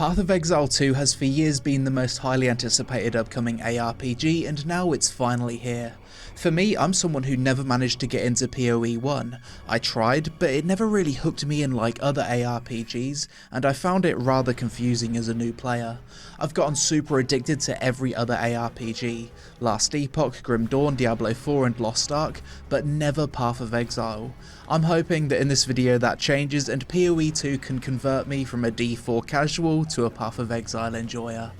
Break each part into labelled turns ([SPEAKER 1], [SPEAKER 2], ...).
[SPEAKER 1] Path of Exile 2 has for years been the most highly anticipated upcoming ARPG, and now it's finally here. For me, I'm someone who never managed to get into PoE 1. I tried, but it never really hooked me in like other ARPGs, and I found it rather confusing as a new player. I've gotten super addicted to every other ARPG, Last Epoch, Grim Dawn, Diablo 4 and Lost Ark, but never Path of Exile. I'm hoping that in this video that changes and PoE 2 can convert me from a D4 casual to a Path of Exile enjoyer.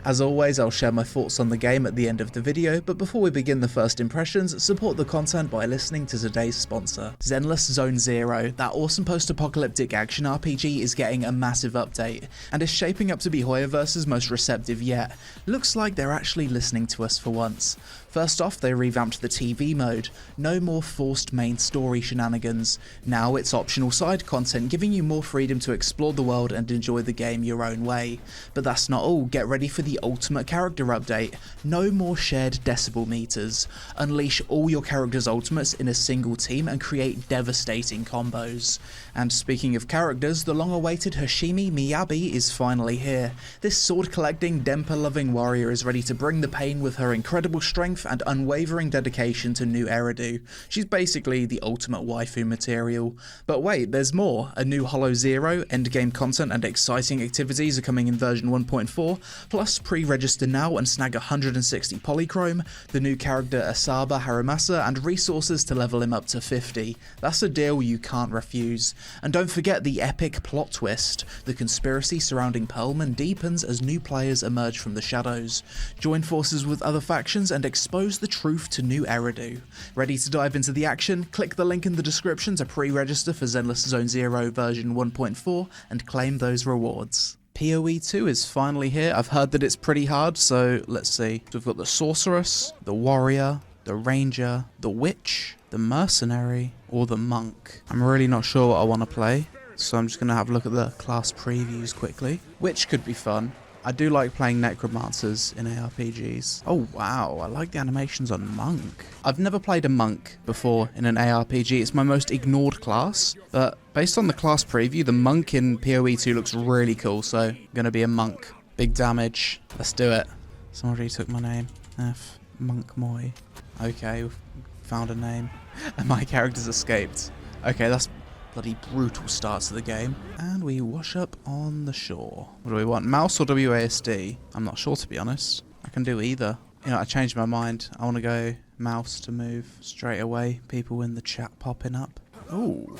[SPEAKER 1] As always, I'll share my thoughts on the game at the end of the video, but before we begin the first impressions, support the content by listening to today's sponsor. Zenless Zone Zero, that awesome post-apocalyptic action RPG, is getting a massive update, and is shaping up to be Hoyoverse's most receptive yet. Looks like they're actually listening to us for once. First off, they revamped the TV mode. No more forced main story shenanigans. Now it's optional side content, giving you more freedom to explore the world and enjoy the game your own way. But that's not all, get ready for the ultimate character update. No more shared decibel meters. Unleash all your character's ultimates in a single team and create devastating combos. And speaking of characters, the long-awaited Hashimi Miyabi is finally here. This sword-collecting, Denpa-loving warrior is ready to bring the pain with her incredible strength and unwavering dedication to New Eridu. She's basically the ultimate waifu material. But wait, there's more. A new Hollow Zero, endgame content and exciting activities are coming in version 1.4, plus pre-register now and snag 160 polychrome, the new character Asaba Haramasa, and resources to level him up to 50. That's a deal you can't refuse. And don't forget the epic plot twist. The conspiracy surrounding Pearlman deepens as new players emerge from the shadows. Join forces with other factions and expose the truth to New Eridu. Ready to dive into the action? Click the link in the description to pre-register for Zenless Zone Zero version 1.4 and claim those rewards. PoE 2 is finally here. I've heard that it's pretty hard, so let's see. So we've got the Sorceress, the Warrior, the Ranger, the Witch, the Mercenary, or the Monk. I'm really not sure what I want to play, so I'm just going to have a look at the class previews quickly. Witch could be fun. I do like playing necromancers in ARPGs. Oh wow, I like the animations on Monk. I've never played a Monk before in an ARPG. It's my most ignored class, but based on the class preview, the Monk in PoE 2 looks really cool, so I'm gonna be a Monk. Big damage. Let's do it. Someone already took my name. F. Monk Moy. Okay, we've found a name. And my character's escaped. Okay, that's bloody brutal start to the game. And we wash up on the shore. What do we want? Mouse or WASD? I'm not sure, to be honest. I can do either. You know, I changed my mind. I want to go mouse to move straight away. People in the chat popping up. Ooh.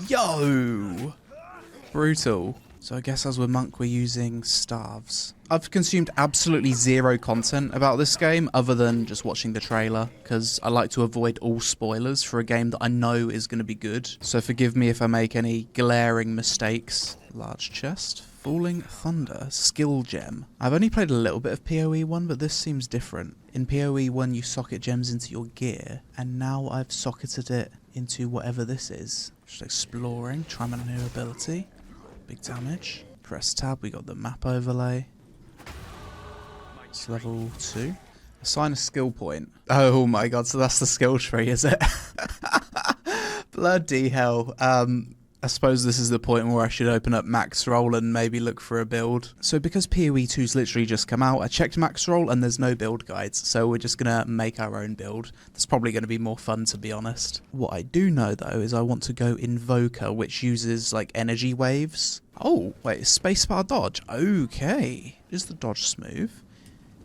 [SPEAKER 1] Yo! Brutal. So I guess as we're Monk, we're using staves. I've consumed absolutely zero content about this game other than just watching the trailer, because I like to avoid all spoilers for a game that I know is going to be good. So forgive me if I make any glaring mistakes. Large chest. Falling Thunder. Skill gem. I've only played a little bit of PoE 1, but this seems different. In PoE 1 you socket gems into your gear, and now I've socketed it into whatever this is. Just exploring, trying my new ability. Big damage. Press tab, we got the map overlay. It's level 2. Assign a skill point. Oh my god, so that's the skill tree, is it? Bloody hell. I suppose this is the point where I should open up Max Roll and maybe look for a build. So because PoE 2's literally just come out, I checked Max Roll and there's no build guides, so we're just gonna make our own build. That's probably gonna be more fun, to be honest. What I do know though is I want to go Invoker, which uses like energy waves. Oh, wait, spacebar dodge. Okay. Is the dodge smooth?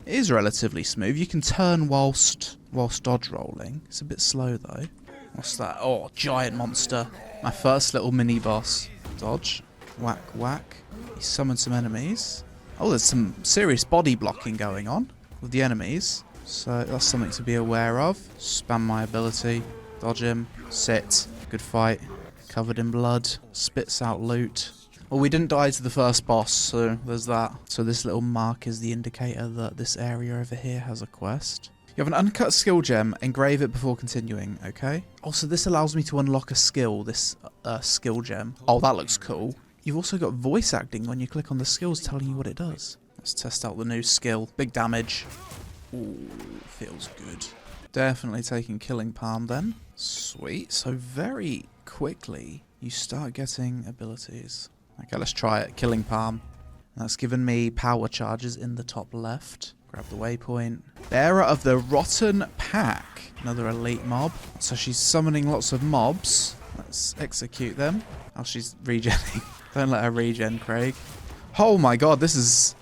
[SPEAKER 1] It is relatively smooth. You can turn whilst dodge rolling. It's a bit slow though. What's that? Oh, giant monster. My first little mini boss. Dodge. Whack, whack. He summoned some enemies. Oh, there's some serious body blocking going on with the enemies. So that's something to be aware of. Spam my ability. Dodge him. Sit. Good fight. Covered in blood. Spits out loot. Well, we didn't die to the first boss, so there's that. So this little mark is the indicator that this area over here has a quest. You have an uncut skill gem, engrave it before continuing, okay? Also, this allows me to unlock a skill, this skill gem. Oh, that looks cool. You've also got voice acting when you click on the skills telling you what it does. Let's test out the new skill. Big damage. Ooh, feels good. Definitely taking Killing Palm then. Sweet. So very quickly, you start getting abilities. Okay, let's try it. Killing Palm. That's given me power charges in the top left. Grab the waypoint. Bearer of the Rotten Pack. Another elite mob. So she's summoning lots of mobs. Let's execute them. Oh, she's regenning. Don't let her regen, Craig. Oh my god, this is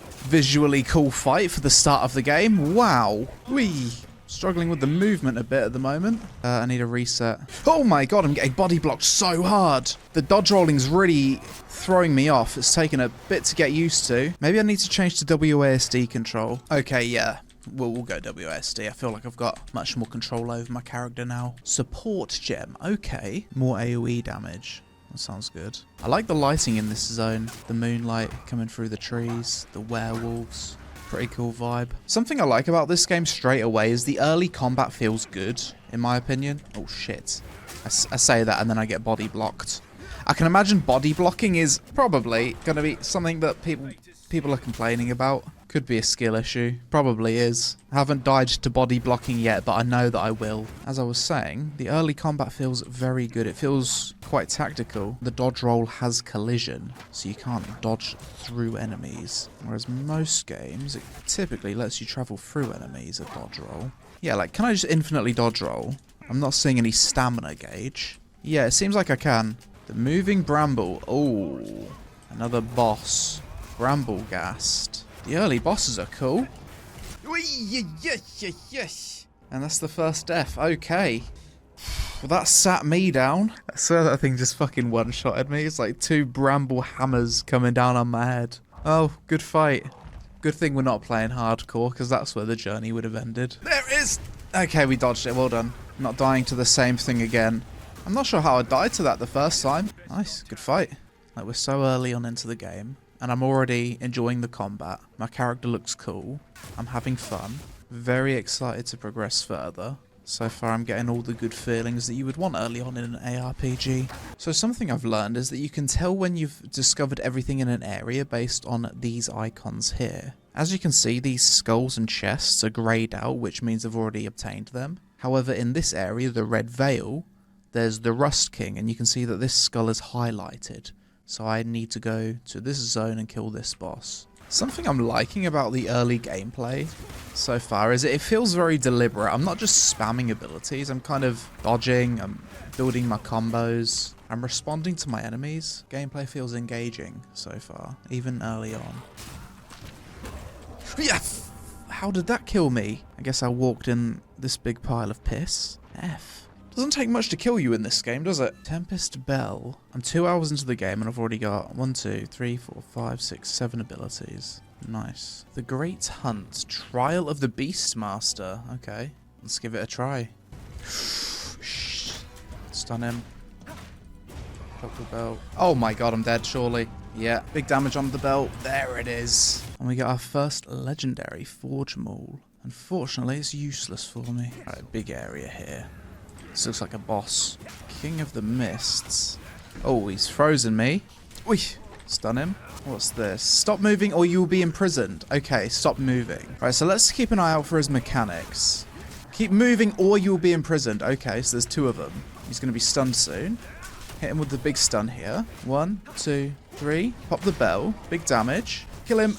[SPEAKER 1] visually cool fight for the start of the game. Wow. Whee. Struggling with the movement a bit at the moment. I need a reset. Oh my god, I'm getting body blocked so hard. The dodge rolling's really throwing me off. It's taken a bit to get used to. Maybe I need to change to WASD control. Okay, yeah. We'll go WASD. I feel like I've got much more control over my character now. Support gem. Okay. More AoE damage. That sounds good. I like the lighting in this zone. The moonlight coming through the trees. The werewolves. Pretty cool vibe. Something I like about this game straight away is the early combat feels good, in my opinion. Oh shit. I say that and then I get body blocked. I can imagine body blocking is probably going to be something that people are complaining about. Could be a skill issue. Probably is. I haven't died to body blocking yet, but I know that I will. As I was saying, the early combat feels very good. It feels quite tactical. The dodge roll has collision, so you can't dodge through enemies. Whereas most games, it typically lets you travel through enemies, a dodge roll. Yeah, like, can I just infinitely dodge roll? I'm not seeing any stamina gauge. Yeah, it seems like I can. The moving bramble. Oh, another boss. Bramble-gast. The early bosses are cool. Yes. And that's the first death. Okay. Well, that sat me down. I swear that thing just fucking one-shotted me. It's like 2 bramble hammers coming down on my head. Oh, good fight. Good thing we're not playing hardcore, because that's where the journey would have ended. There it is! Okay, we dodged it. Well done. Not dying to the same thing again. I'm not sure how I died to that the first time. Nice. Good fight. Like, we're so early on into the game. And I'm already enjoying the combat. My character looks cool. I'm having fun. Very excited to progress further. So far I'm getting all the good feelings that you would want early on in an ARPG. So something I've learned is that you can tell when you've discovered everything in an area based on these icons here. As you can see, these skulls and chests are greyed out, which means I've already obtained them. However, in this area, the Red Veil, there's the Rust King, and you can see that this skull is highlighted. So I need to go to this zone and kill this boss. Something I'm liking about the early gameplay so far is it feels very deliberate. I'm not just spamming abilities, I'm kind of dodging, I'm building my combos, I'm responding to my enemies. Gameplay feels engaging so far, even early on. Yes! How did that kill me? I guess I walked in this big pile of piss. F. Doesn't take much to kill you in this game, does it? Tempest Bell. I'm 2 hours into the game and I've already got 1, 2, 3, 4, 5, 6, 7 abilities. Nice. The Great Hunt. Trial of the Beastmaster. Okay, let's give it a try. Stun him. Pop the belt. Oh my god, I'm dead, surely. Yeah, big damage on the belt. There it is. And we got our first legendary Forge Maul. Unfortunately, it's useless for me. Alright, big area here. This looks like a boss. King of the Mists. Oh, he's frozen me. Oi! Stun him. What's this? Stop moving or you'll be imprisoned. Okay, stop moving. Right, so let's keep an eye out for his mechanics. Keep moving or you'll be imprisoned. Okay, so there's 2 of them. He's going to be stunned soon. Hit him with the big stun here. 1, 2, 3. Pop the bell. Big damage. Kill him.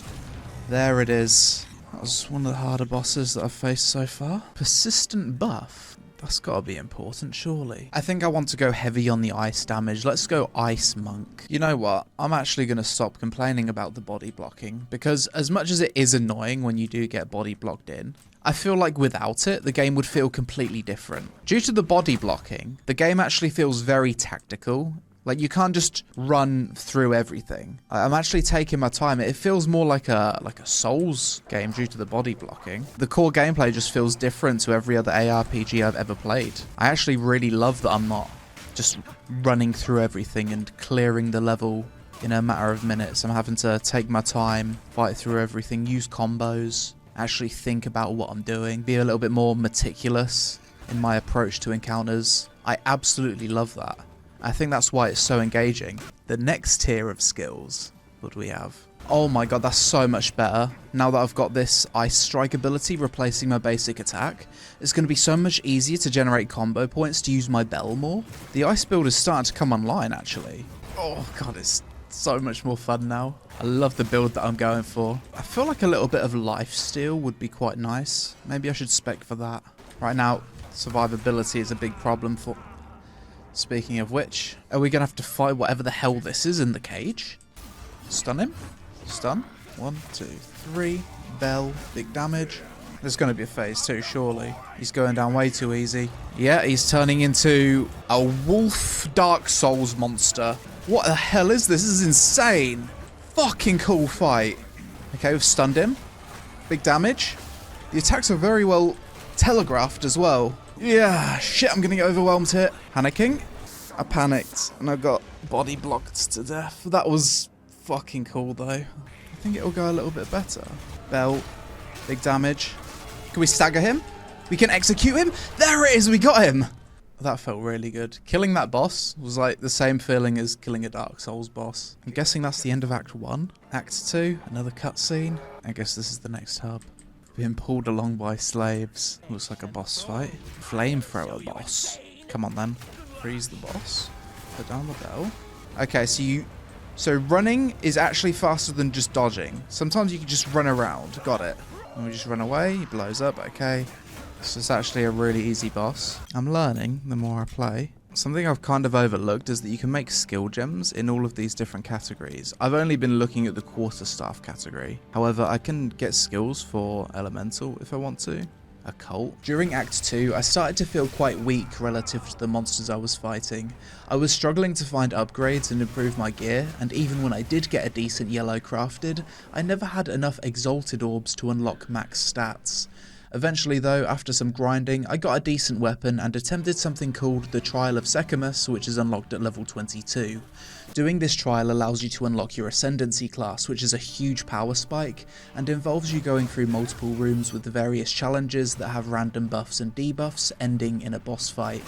[SPEAKER 1] There it is. That was one of the harder bosses that I've faced so far. Persistent buff. That's got to be important, surely. I think I want to go heavy on the ice damage. Let's go Ice Monk. You know what? I'm actually going to stop complaining about the body blocking, because as much as it is annoying when you do get body blocked in, I feel like without it, the game would feel completely different. Due to the body blocking, the game actually feels very tactical. Like, you can't just run through everything. I'm actually taking my time. It feels more like a Souls game due to the body blocking. The core gameplay just feels different to every other ARPG I've ever played. I actually really love that I'm not just running through everything and clearing the level in a matter of minutes. I'm having to take my time, fight through everything, use combos, actually think about what I'm doing, be a little bit more meticulous in my approach to encounters. I absolutely love that. I think that's why it's so engaging. The next tier of skills, what do we have? Oh my god, that's so much better. Now that I've got this Ice Strike ability replacing my basic attack, it's going to be so much easier to generate combo points to use my bell more. The Ice build is starting to come online, actually. Oh god, it's So much more fun now. I love the build that I'm going for. I feel like a little bit of lifesteal would be quite nice. Maybe I should spec for that. Right now, survivability is a big problem for... Speaking of which, are we going to have to fight whatever the hell this is in the cage? Stun him. Stun. 1, 2, 3. Bell. Big damage. There's going to be a phase 2, surely. He's going down way too easy. Yeah, he's turning into a wolf Dark Souls monster. What the hell is this? This is insane. Fucking cool fight. Okay, we've stunned him. Big damage. The attacks are very well telegraphed as well. Yeah, shit, I'm going to get overwhelmed here. Panicking. I panicked and I got body blocked to death. That was fucking cool though. I think it'll go a little bit better. Bell. Big damage. Can we stagger him? We can execute him? There it is, we got him! That felt really good. Killing that boss was like the same feeling as killing a Dark Souls boss. I'm guessing that's the end of Act 1. Act 2, another cutscene. I guess this is the next hub. Being pulled along by slaves. Looks like a boss fight. Flamethrower boss. Come on then. Freeze the boss. Put down the bell. Okay, so running is actually faster than just dodging. Sometimes you can just run around. Got it. And we just run away. He blows up. Okay. This is actually a really easy boss. I'm learning the more I play. Something I've kind of overlooked is that you can make skill gems in all of these different categories. I've only been looking at the quarterstaff category. However, I can get skills for elemental if I want to. Occult. During Act 2, I started to feel quite weak relative to the monsters I was fighting. I was struggling to find upgrades and improve my gear, and even when I did get a decent yellow crafted, I never had enough exalted orbs to unlock max stats. Eventually though, after some grinding, I got a decent weapon and attempted something called the Trial of Sechamus, which is unlocked at level 22. Doing this trial allows you to unlock your Ascendancy class, which is a huge power spike, and involves you going through multiple rooms with the various challenges that have random buffs and debuffs, ending in a boss fight.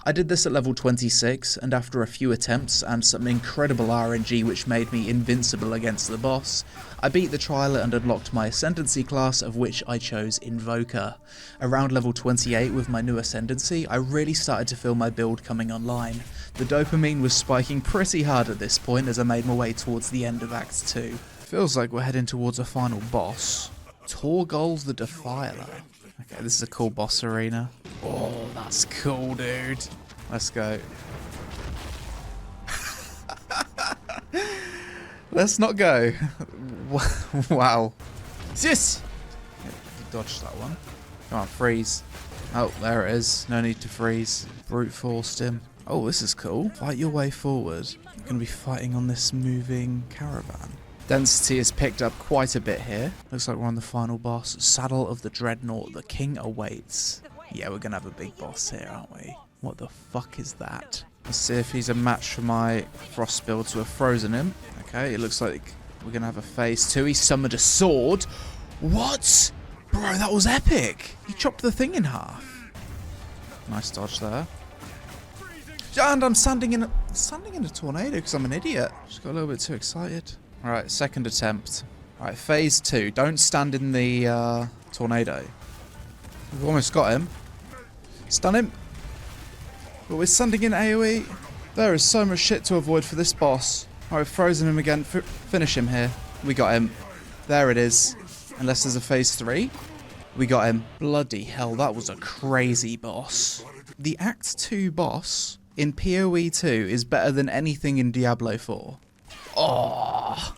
[SPEAKER 1] I did this at level 26, and after a few attempts and some incredible RNG which made me invincible against the boss, I beat the trial and unlocked my Ascendancy class, of which I chose Invoker. Around level 28 with my new Ascendancy, I really started to feel my build coming online. The dopamine was spiking pretty hard at this point as I made my way towards the end of Act 2. Feels like we're heading towards a final boss. Torgol the Defiler. Okay, this is a cool boss arena. Oh, that's cool, dude. Let's go. Let's not go. Wow. Yes! Dodged that one. Come on, freeze. Oh, there it is. No need to freeze. Brute forced him. Oh, this is cool. Fight your way forward. You're going to be fighting on this moving caravan. Density has picked up quite a bit here. Looks like we're on the final boss. Saddle of the Dreadnought. The King awaits. Yeah, we're going to have a big boss here, aren't we? What the fuck is that? Let's see if he's a match for my frost build to have frozen him. Okay, it looks like we're going to have a phase 2. He summoned a sword. What? Bro, that was epic. He chopped the thing in half. Nice dodge there. And I'm standing in a tornado because I'm an idiot. Just got a little bit too excited. Alright, second attempt. Alright, phase 2. Don't stand in the tornado. We've almost got him. Stun him. But we're standing in AoE. There is so much shit to avoid for this boss. Alright, we've frozen him again. Finish him here. We got him. There it is. Unless there's a phase 3. We got him. Bloody hell, that was a crazy boss. The Act 2 boss in PoE 2 is better than anything in Diablo 4. Oh,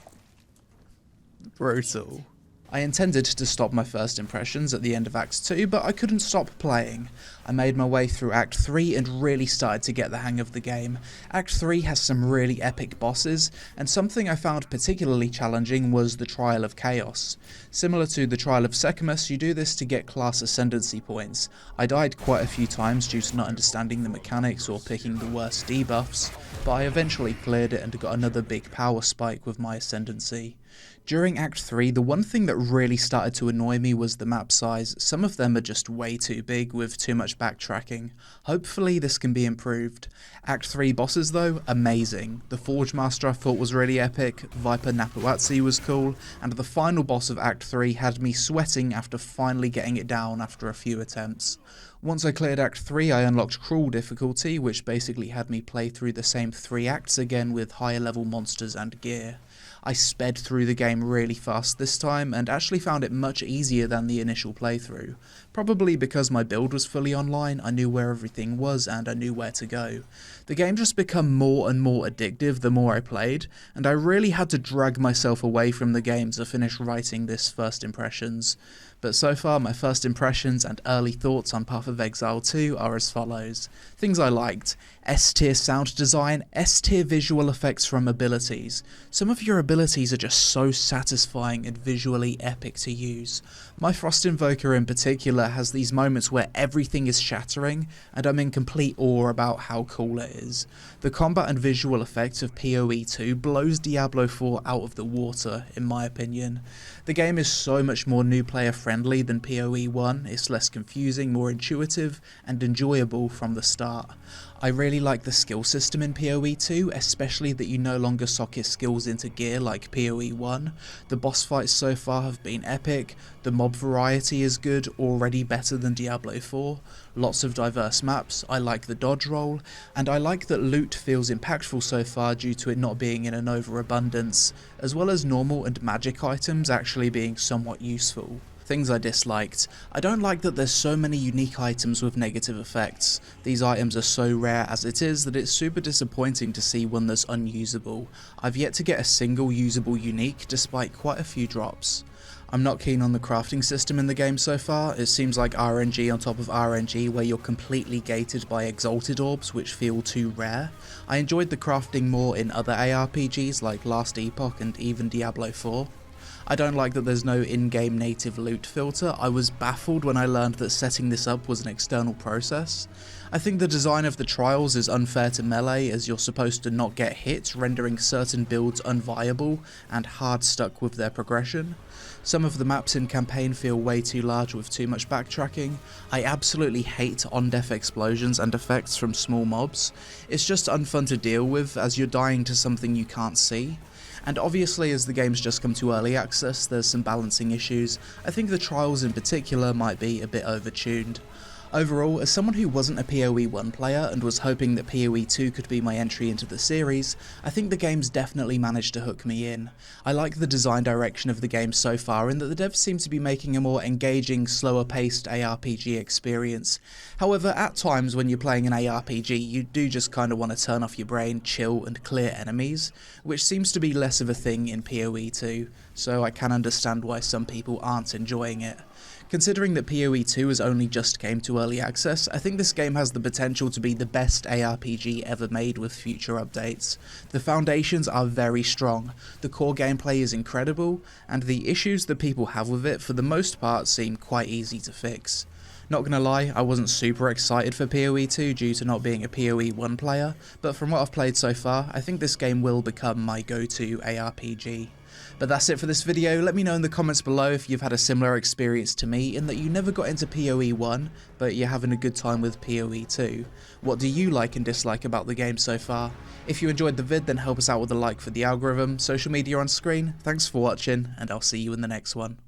[SPEAKER 1] brutal. I intended to stop my first impressions at the end of Act 2, but I couldn't stop playing. I made my way through Act 3 and really started to get the hang of the game. Act 3 has some really epic bosses, and something I found particularly challenging was the Trial of Chaos. Similar to the Trial of Sechamus, you do this to get class ascendancy points. I died quite a few times due to not understanding the mechanics or picking the worst debuffs, but I eventually cleared it and got another big power spike with my ascendancy. During Act 3, the one thing that really started to annoy me was the map size. Some of them are just way too big with too much backtracking. Hopefully this can be improved. Act 3 bosses though, amazing. The Forge Master I thought was really epic, Viper Napuatsi was cool, and the final boss of Act 3 had me sweating after finally getting it down after a few attempts. Once I cleared Act 3, I unlocked Cruel difficulty, which basically had me play through the same 3 acts again with higher level monsters and gear. I sped through the game really fast this time and actually found it much easier than the initial playthrough. Probably because my build was fully online, I knew where everything was and I knew where to go. The game just became more and more addictive the more I played, and I really had to drag myself away from the game to finish writing this first impressions. But so far, my first impressions and early thoughts on Path of Exile 2 are as follows. Things I liked: S-tier sound design, S-tier visual effects from abilities. Some of your abilities are just so satisfying and visually epic to use. My Frost Invoker in particular has these moments where everything is shattering, and I'm in complete awe about how cool it is. The combat and visual effects of PoE 2 blows Diablo 4 out of the water, in my opinion. The game is so much more new player friendly than PoE 1, it's less confusing, more intuitive, and enjoyable from the start. I really like the skill system in PoE 2, especially that you no longer socket skills into gear like PoE 1. The boss fights so far have been epic, the mob variety is good, already better than Diablo 4, lots of diverse maps, I like the dodge roll, and I like that loot feels impactful so far due to it not being in an overabundance, as well as normal and magic items actually being somewhat useful. Things I disliked. I don't like that there's so many unique items with negative effects. These items are so rare as it is that it's super disappointing to see one that's unusable. I've yet to get a single usable unique despite quite a few drops. I'm not keen on the crafting system in the game so far. It seems like RNG on top of RNG where you're completely gated by exalted orbs which feel too rare. I enjoyed the crafting more in other ARPGs like Lost Epoch and even Diablo 4. I don't like that there's no in-game native loot filter. I was baffled when I learned that setting this up was an external process. I think the design of the trials is unfair to melee as you're supposed to not get hit, rendering certain builds unviable and hard stuck with their progression. Some of the maps in campaign feel way too large with too much backtracking. I absolutely hate on-death explosions and effects from small mobs. It's just unfun to deal with as you're dying to something you can't see. And obviously as the game's just come to early access, there's some balancing issues. I think the trials in particular might be a bit overtuned. Overall, as someone who wasn't a PoE 1 player and was hoping that PoE 2 could be my entry into the series, I think the game's definitely managed to hook me in. I like the design direction of the game so far in that the devs seem to be making a more engaging, slower paced ARPG experience. However, at times when you're playing an ARPG, you do just kinda want to turn off your brain, chill and clear enemies, which seems to be less of a thing in PoE 2, so I can understand why some people aren't enjoying it. Considering that PoE 2 has only just came to early access, I think this game has the potential to be the best ARPG ever made with future updates. The foundations are very strong, the core gameplay is incredible, and the issues that people have with it for the most part seem quite easy to fix. Not gonna lie, I wasn't super excited for PoE 2 due to not being a PoE 1 player, but from what I've played so far, I think this game will become my go-to ARPG. But that's it for this video. Let me know in the comments below if you've had a similar experience to me in that you never got into PoE 1, but you're having a good time with PoE 2. What do you like and dislike about the game so far? If you enjoyed the vid, then help us out with a like for the algorithm. Social media on screen. Thanks for watching, and I'll see you in the next one.